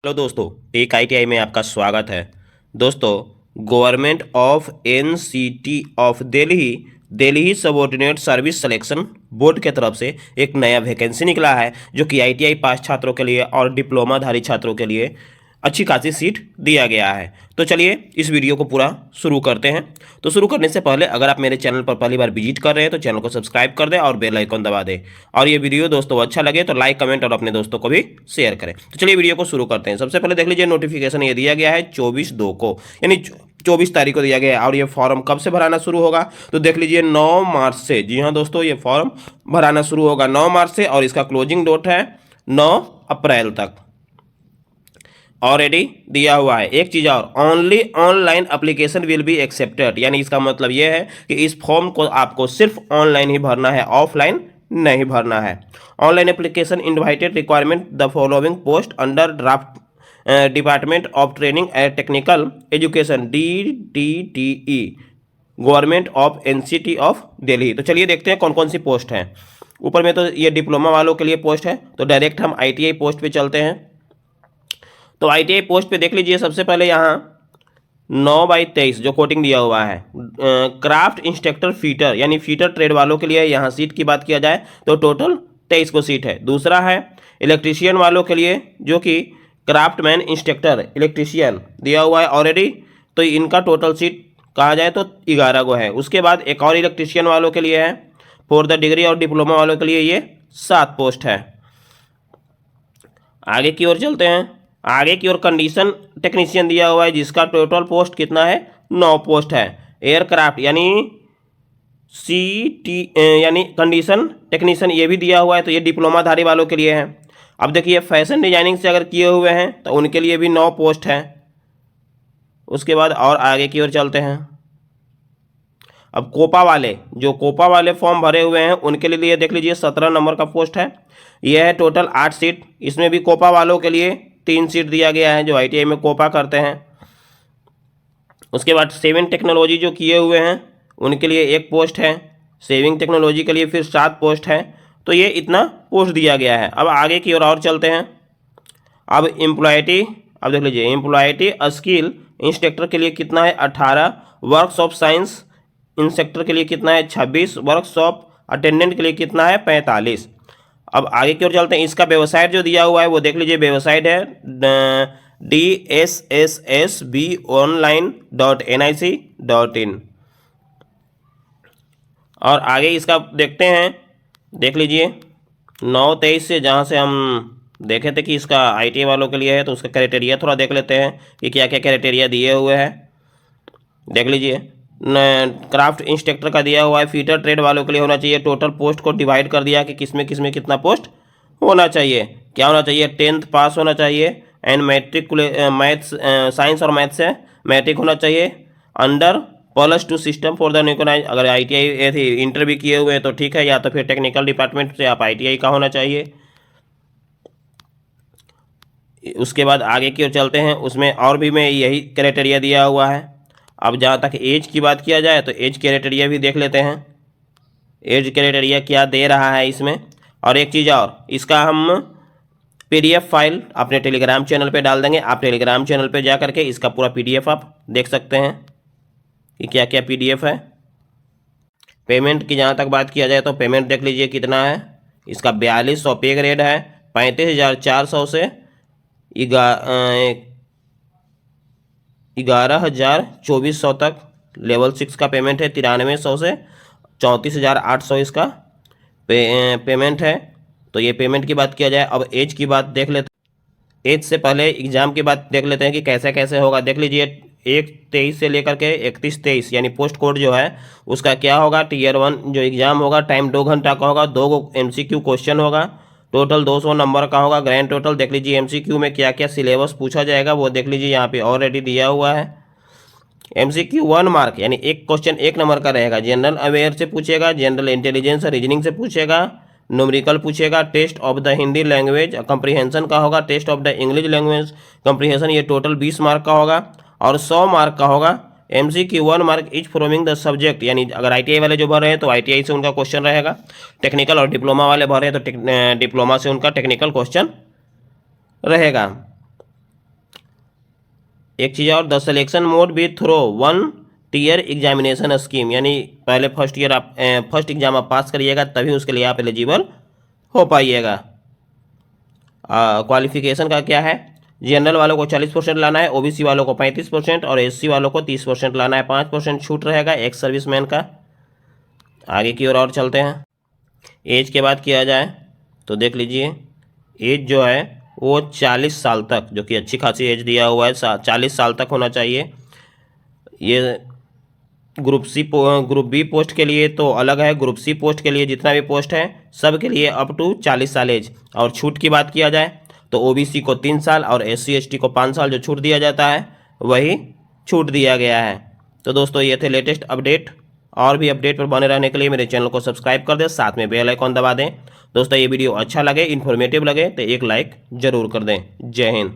Hello दोस्तों, एक ITI में आपका स्वागत है। दोस्तों, government of NCT of Delhi Delhi subordinate service selection board के तरफ से एक नया वैकेंसी निकला है, जो कि आईटीआई पास छात्रों के लिए और डिप्लोमाधारी छात्रों के लिए अच्छी खासी सीट दिया गया है। तो चलिए इस वीडियो को पूरा शुरू करते हैं। तो शुरू करने से पहले अगर आप मेरे चैनल पर पहली बार विजिट कर रहे हैं तो चैनल को सब्सक्राइब कर दें और बेल आइकन दबा दें। और ये वीडियो दोस्तों अच्छा लगे तो लाइक, कमेंट और अपने दोस्तों को भी शेयर करें। तो चलिए वीडियो को शुरू करते हैं। सबसे पहले देख लीजिए, नोटिफिकेशन ये दिया गया है 24/2 को, यानी 24 तारीख को दिया गया है। और ये फॉर्म कब से भराना शुरू होगा तो देख लीजिए 9 मार्च से। जी हाँ दोस्तों, ये फॉर्म भराना शुरू होगा 9 मार्च से और इसका क्लोजिंग डेट है 9 अप्रैल तक। ऑलरेडी दिया हुआ है। एक चीज़ और, only online application will be accepted, यानी इसका मतलब ये है कि इस फॉर्म को आपको सिर्फ ऑनलाइन ही भरना है, ऑफलाइन नहीं भरना है। Online application invited requirement the following post under draft department of training and technical education DTTE government of NCT of Delhi. तो चलिए देखते हैं कौन कौन सी पोस्ट हैं। ऊपर में तो ये डिप्लोमा वालों के लिए पोस्ट है, तो डायरेक्ट हम आईटीआई पोस्ट पे चलते हैं। तो आईटीआई पोस्ट पे देख लीजिए, सबसे पहले यहाँ 9/23 जो कोटिंग दिया हुआ है, क्राफ्ट इंस्ट्रक्टर फीटर यानी फीटर ट्रेड वालों के लिए यहाँ सीट की बात किया जाए तो टोटल 23 को सीट है। दूसरा है इलेक्ट्रीशियन वालों के लिए, जो कि क्राफ्टमैन इंस्ट्रक्टर इलेक्ट्रीशियन दिया हुआ है ऑलरेडी, तो इनका टोटल सीट कहा जाए तो 11 को है। उसके बाद एक और इलेक्ट्रीशियन वालों के लिए है, फॉर द डिग्री और डिप्लोमा वालों के लिए ये 7 पोस्ट है। आगे की ओर चलते हैं। आगे की ओर कंडीशन टेक्नीशियन दिया हुआ है, जिसका टोटल पोस्ट कितना है 9 पोस्ट है। एयरक्राफ्ट यानी CT यानी कंडीशन टेक्नीशियन ये भी दिया हुआ है, तो ये डिप्लोमाधारी वालों के लिए है। अब देखिए, फैशन डिजाइनिंग से अगर किए हुए हैं तो उनके लिए भी 9 पोस्ट है। उसके बाद और आगे की ओर चलते हैं। अब कोपा वाले फॉर्म भरे हुए हैं उनके लिए देख लीजिए 17 नंबर का पोस्ट है। यह है टोटल 8 सीट। इसमें भी कोपा वालों के लिए 3 सीट दिया गया है जो आईटीआई में कोपा करते हैं। उसके बाद सेविंग टेक्नोलॉजी जो किए हुए हैं उनके लिए 1 पोस्ट है। सेविंग टेक्नोलॉजी के लिए फिर 7 पोस्ट है। तो ये इतना पोस्ट दिया गया है। अब आगे की ओर और चलते हैं। अब अब देख लीजिए, एम्प्लॉयटी स्किल इंस्ट्रक्टर के लिए कितना है 18, वर्कशॉप साइंस इंस्ट्रक्टर के लिए कितना है 26, वर्कशॉप अटेंडेंट के लिए कितना है 45। अब आगे की ओर चलते हैं। इसका वेबसाइट जो दिया हुआ है वो देख लीजिए, वेबसाइट है DSSSBonline.nic.in। और आगे इसका देखते हैं, देख लीजिए 9/23 से, जहाँ से हम देखे थे कि इसका आईटी वालों के लिए है, तो उसका क्राइटेरिया थोड़ा देख लेते हैं कि क्या क्या क्राइटेरिया दिए हुए हैं। देख लीजिए, क्राफ्ट इंस्ट्रक्टर का दिया हुआ है, फीटर ट्रेड वालों के लिए होना चाहिए। टोटल पोस्ट को डिवाइड कर दिया कि किसमें कितना पोस्ट होना चाहिए। क्या होना चाहिए, 10th पास होना चाहिए एंड मैट्रिक मैथ्स साइंस और मैथ्स से मैट्रिक होना चाहिए। अंडर +2 सिस्टम फॉर द न्यूकनाइज, अगर आईटीआई थी इंटर भी किए हुए हैं तो ठीक है, या तो फिर टेक्निकल डिपार्टमेंट से आप आईटीआई का होना चाहिए। उसके बाद आगे की ओर चलते हैं। उसमें और भी में यही क्राइटेरिया दिया हुआ है। अब जहाँ तक एज की बात किया जाए तो एज क्राइटेरिया भी देख लेते हैं, एज क्राइटेरिया क्या दे रहा है इसमें। और एक चीज़ और, इसका हम PDF फाइल अपने टेलीग्राम चैनल पे डाल देंगे। आप टेलीग्राम चैनल पे जा करके इसका पूरा PDF आप देख सकते हैं कि क्या क्या PDF है। पेमेंट की जहाँ तक बात किया जाए तो पेमेंट देख लीजिए कितना है। इसका 4200 पे ग्रेड है, 35,400 से 11,2400 तक लेवल 6 का पेमेंट है। 9300 से 34,800 इसका पेमेंट है। तो ये पेमेंट की बात किया जाए। अब एज की बात देख लेते हैं। एज से पहले एग्ज़ाम की बात देख लेते हैं कि कैसे कैसे होगा। देख लीजिए, 1/23 से लेकर के 31/23 यानी पोस्ट कोड जो है उसका क्या होगा, Tier 1 जो एग्ज़ाम होगा टाइम 2 घंटा का होगा, 2 MCQ क्वेश्चन होगा, टोटल 200 नंबर का होगा। ग्रैंड टोटल देख लीजिए, MCQ में क्या क्या सिलेबस पूछा जाएगा वो देख लीजिए, यहाँ पे ऑलरेडी दिया हुआ है। MCQ 1 मार्क यानी एक क्वेश्चन 1 नंबर का रहेगा। जनरल अवेयर से पूछेगा, जनरल इंटेलिजेंस रीजनिंग से पूछेगा, न्यूमेरिकल पूछेगा, test of the Hindi language comprehension का होगा, test of the English language comprehension, ये टोटल 20 मार्क का होगा। और 100 मार्क का होगा MCQ 1 mark is forming the subject, यानी अगर आईटीआई वाले जो भर रहे हैं तो आईटीआई से उनका क्वेश्चन रहेगा। टेक्निकल और डिप्लोमा वाले भर रहे हैं तो डिप्लोमा से उनका टेक्निकल क्वेश्चन रहेगा। एक चीज़ और, द सिलेक्शन मोड भी through one tier examination scheme, यानी पहले फर्स्ट एग्जाम आप पास करिएगा तभी उसके लिए आप एलिजिबल हो पाइएगा। क्वालिफिकेशन का क्या है, जनरल वालों को 40% लाना है, ओबीसी वालों को 35% और एससी वालों को 30% लाना है। 5% छूट रहेगा एक्स सर्विसमैन का। आगे की ओर और चलते हैं। एज के बाद किया जाए तो देख लीजिए, एज जो है वो 40 साल तक, जो कि अच्छी खासी एज दिया हुआ है, 40 साल तक होना चाहिए। ये ग्रुप बी पोस्ट के लिए तो अलग है, ग्रुप सी पोस्ट के लिए जितना भी पोस्ट है सब के लिए अप टू 40 साल एज। और छूट की बात किया जाए तो ओबीसी को 3 साल और एससी एसटी को 5 साल जो छूट दिया जाता है वही छूट दिया गया है। तो दोस्तों ये थे लेटेस्ट अपडेट। और भी अपडेट पर बने रहने के लिए मेरे चैनल को सब्सक्राइब कर दें, साथ में बेल आइकॉन दबा दें। दोस्तों ये वीडियो अच्छा लगे, इन्फॉर्मेटिव लगे तो एक लाइक ज़रूर कर दें। जय हिंद।